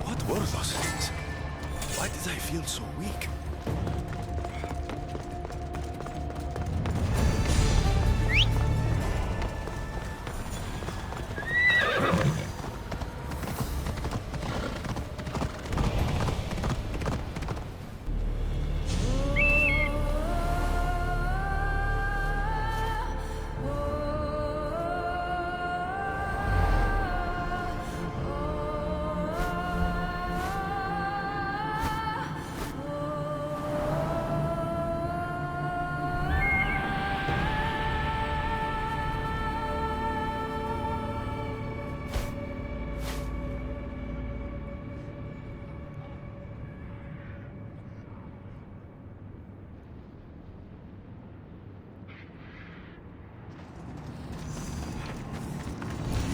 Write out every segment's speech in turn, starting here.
What were those things? Why did I feel so weak?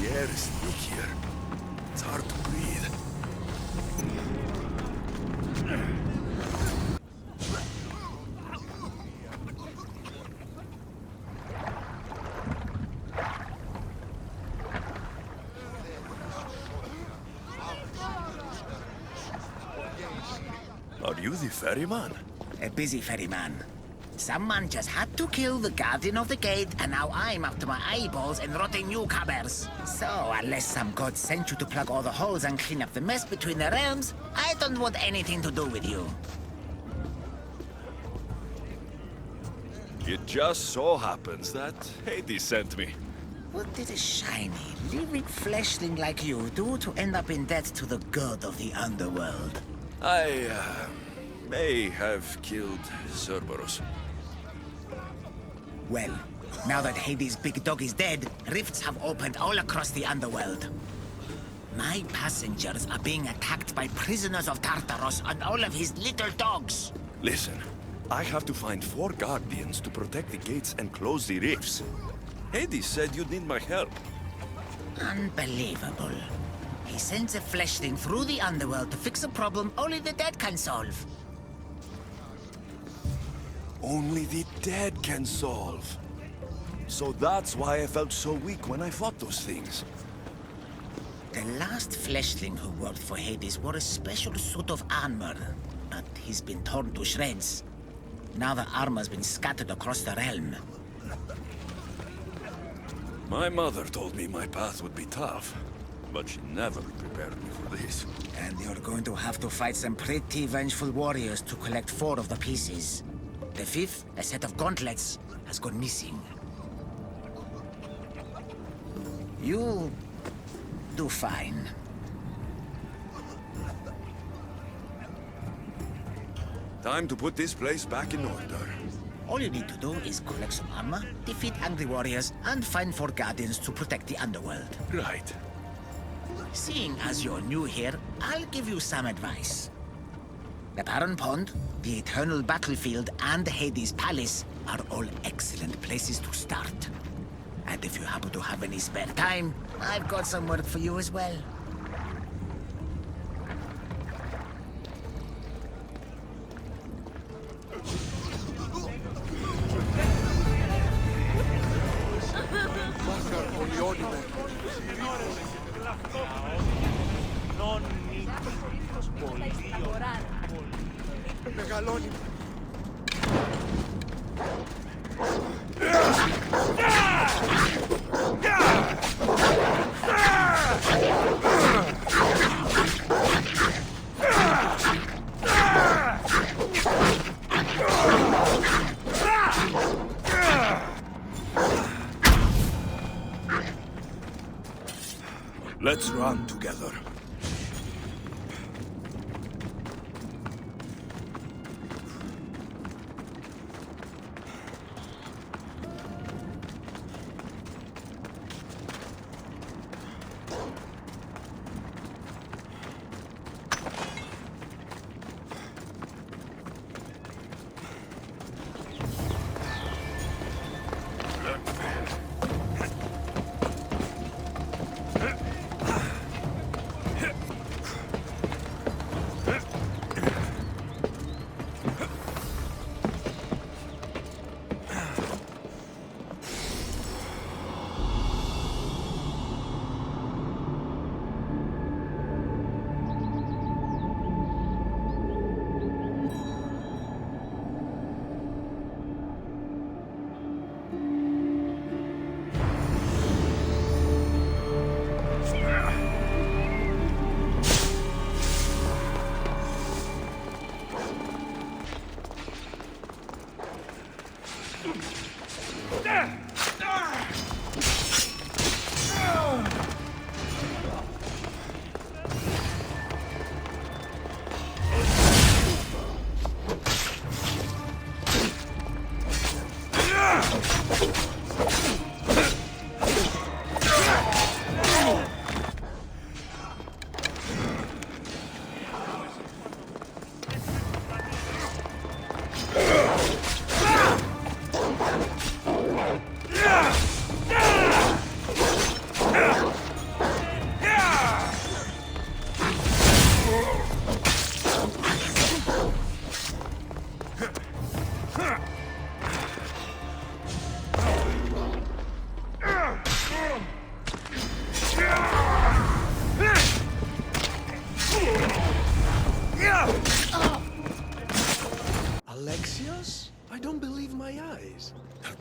The air is thick here. It's hard to breathe. Are you the ferryman? A busy ferryman. Someone just had to kill the guardian of the gate, and now I'm up to my eyeballs in rotting newcomers. So, unless some god sent you to plug all the holes and clean up the mess between the realms, I don't want anything to do with you. It just so happens that Hades sent me. What did a shiny, living fleshling like you do to end up in debt to the god of the underworld? I may have killed Cerberus. Well, now that Hades' big dog is dead, rifts have opened all across the underworld. My passengers are being attacked by prisoners of Tartaros and all of his little dogs. Listen, I have to find 4 guardians to protect the gates and close the rifts. Hades said you'd need my help. Unbelievable. He sends a fleshling through the underworld to fix a problem only the dead can solve. Only the dead can solve. So that's why I felt so weak when I fought those things. The last fleshling who worked for Hades wore a special suit of armor, but he's been torn to shreds. Now the armor's been scattered across the realm. My mother told me my path would be tough, but she never prepared me for this. And you're going to have to fight some pretty vengeful warriors to collect 4 of the pieces. The 5th, a set of gauntlets, has gone missing. You'll do fine. Time to put this place back in order. All you need to do is collect some armor, defeat angry warriors, and find 4 guardians to protect the underworld. Right. Seeing as you're new here, I'll give you some advice. The Barren Pond, the Eternal Battlefield, and Hades' Palace are all excellent places to start. And if you happen to have any spare time, I've got some work for you as well. Let's run together.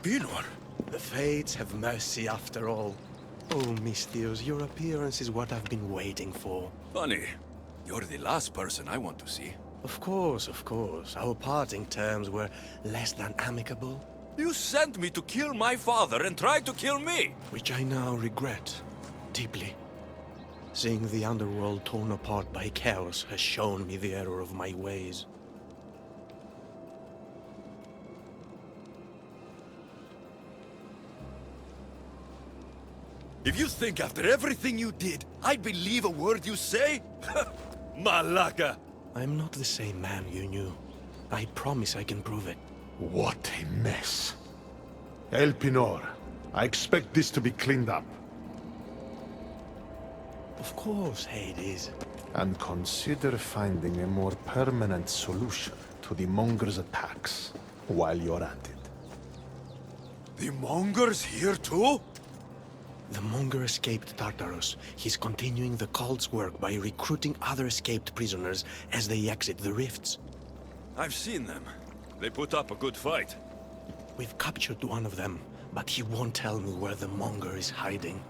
Elpinor? The fates have mercy after all. Oh, Misthios, your appearance is what I've been waiting for. Funny. You're the last person I want to see. Of course, of course. Our parting terms were less than amicable. You sent me to kill my father and tried to kill me! Which I now regret. Deeply. Seeing the underworld torn apart by chaos has shown me the error of my ways. If you think after everything you did, I'd believe a word you say? Malaka! I'm not the same man you knew. I promise I can prove it. What a mess. Elpinor, I expect this to be cleaned up. Of course, Hades. And consider finding a more permanent solution to the Monger's attacks while you're at it. The Monger's here too? The Monger escaped Tartarus. He's continuing the cult's work by recruiting other escaped prisoners as they exit the rifts. I've seen them. They put up a good fight. We've captured one of them, but he won't tell me where the Monger is hiding.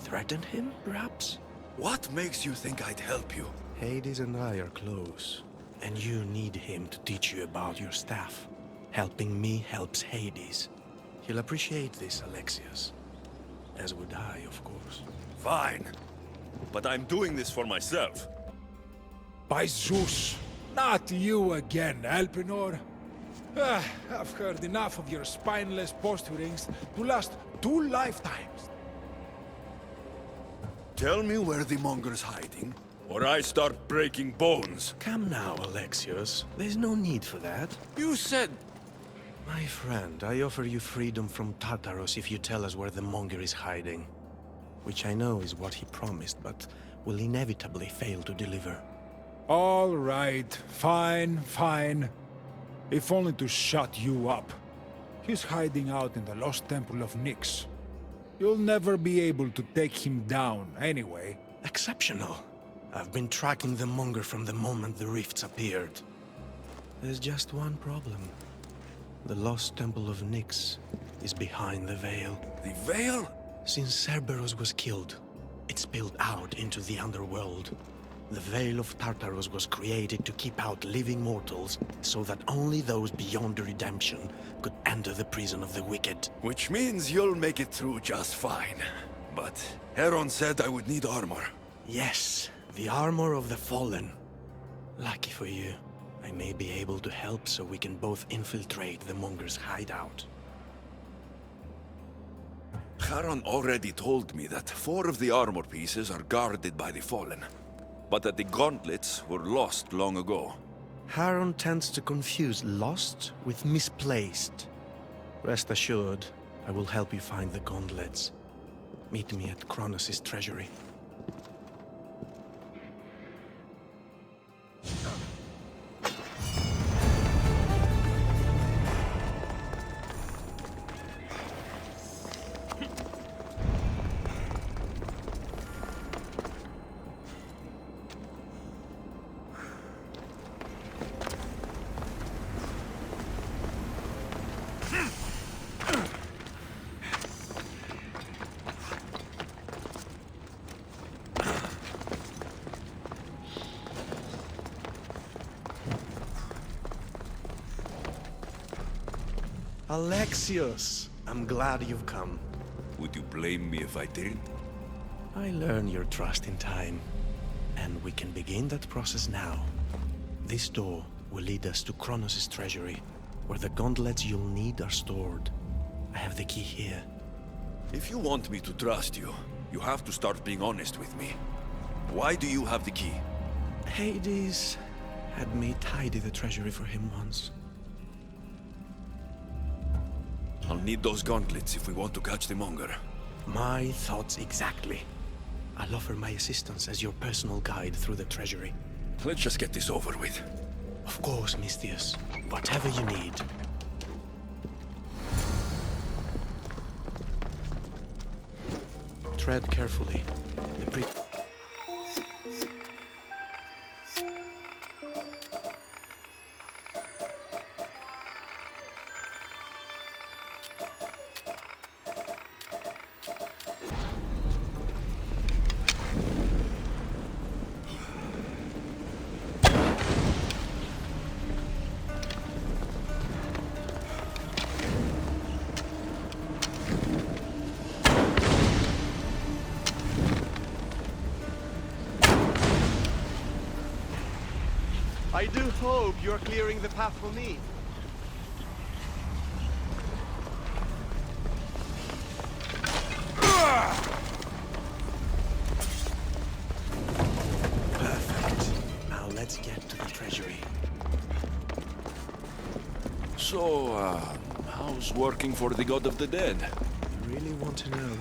Threaten him, perhaps? What makes you think I'd help you? Hades and I are close, and you need him to teach you about your staff. Helping me helps Hades. He'll appreciate this, Alexios. As would I, of course. Fine. But I'm doing this for myself. By Zeus, not you again, Elpinor. I've heard enough of your spineless posturings to last 2 lifetimes. Tell me where the Monger's hiding, or I start breaking bones. Come now, Alexios. There's no need for that. You said... My friend, I offer you freedom from Tartarus if you tell us where the Monger is hiding. Which I know is what he promised, but will inevitably fail to deliver. All right, fine, fine. If only to shut you up. He's hiding out in the lost temple of Nyx. You'll never be able to take him down, anyway. Exceptional. I've been tracking the Monger from the moment the rifts appeared. There's just one problem. The lost temple of Nyx is behind the veil. The veil? Since Cerberus was killed, it spilled out into the underworld. The Veil of Tartarus was created to keep out living mortals, so that only those beyond redemption could enter the prison of the wicked. Which means you'll make it through just fine. But Heron said I would need armor. Yes, the armor of the fallen. Lucky for you, I may be able to help so we can both infiltrate the Monger's hideout. Charon already told me that 4 of the armor pieces are guarded by the Fallen, but that the gauntlets were lost long ago. Charon tends to confuse lost with misplaced. Rest assured, I will help you find the gauntlets. Meet me at Kronos' treasury. Alexios, I'm glad you've come. Would you blame me if I didn't? I learn your trust in time, and we can begin that process now. This door will lead us to Kronos' treasury, where the gauntlets you'll need are stored. I have the key here. If you want me to trust you, you have to start being honest with me. Why do you have the key? Hades had me tidy the treasury for him once. I'll need those gauntlets if we want to catch the Monger. My thoughts exactly. I'll offer my assistance as your personal guide through the treasury. Let's just get this over with. Of course, Misthios. Whatever you need. Tread carefully. The pre- I do hope you're clearing the path for me. Perfect. Now let's get to the treasury. So, how's working for the God of the Dead? You really want to know?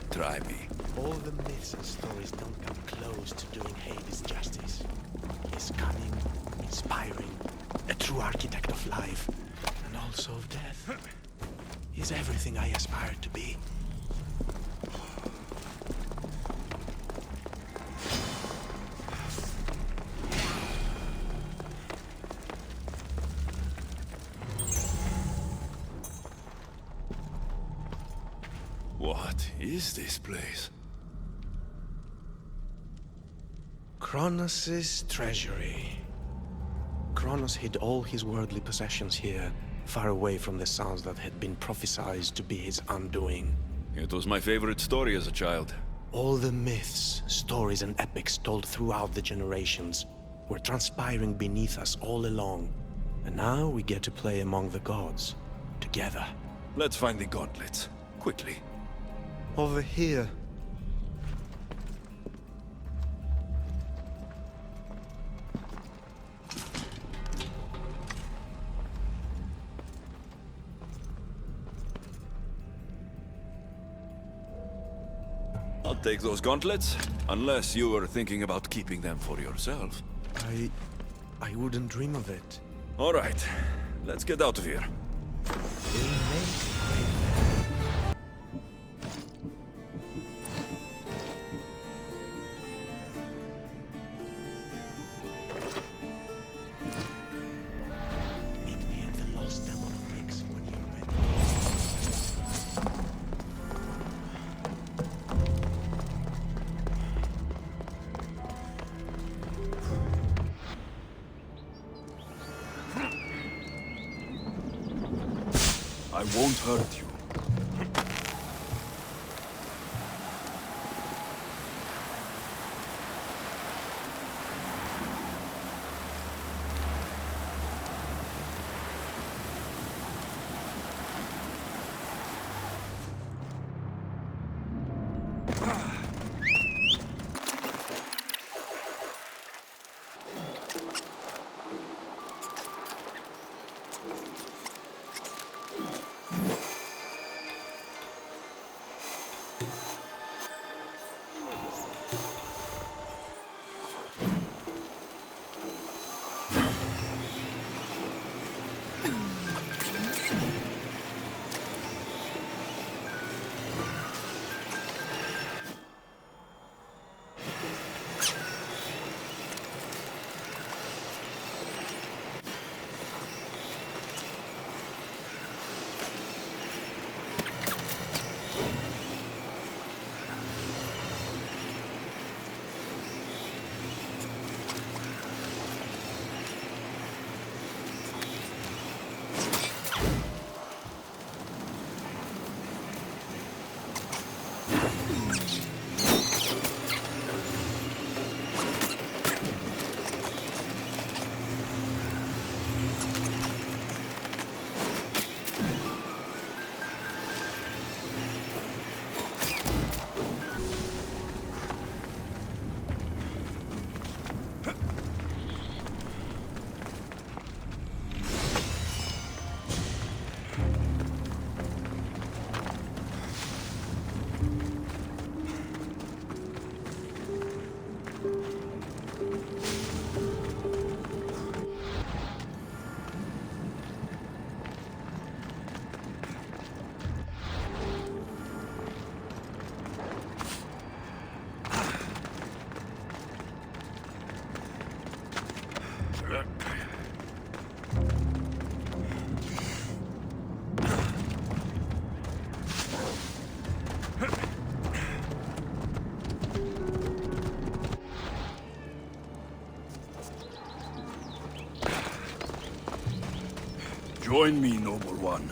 Try me. All the myths and stories don't come close to doing Hades justice. He's cunning, inspiring, a true architect of life, and also of death. He's everything I aspired to be. What is this place? Kronos' treasury. Kronos hid all his worldly possessions here, far away from the sons that had been prophesied to be his undoing. It was my favorite story as a child. All the myths, stories, and epics told throughout the generations were transpiring beneath us all along. And now we get to play among the gods, together. Let's find the gauntlets. Quickly. Over here. I'll take those gauntlets, unless you were thinking about keeping them for yourself. I wouldn't dream of it. All right, let's get out of here. Meet me at the Lost Temple of Nyx when you're ready. I won't hurt you. Join me, noble one.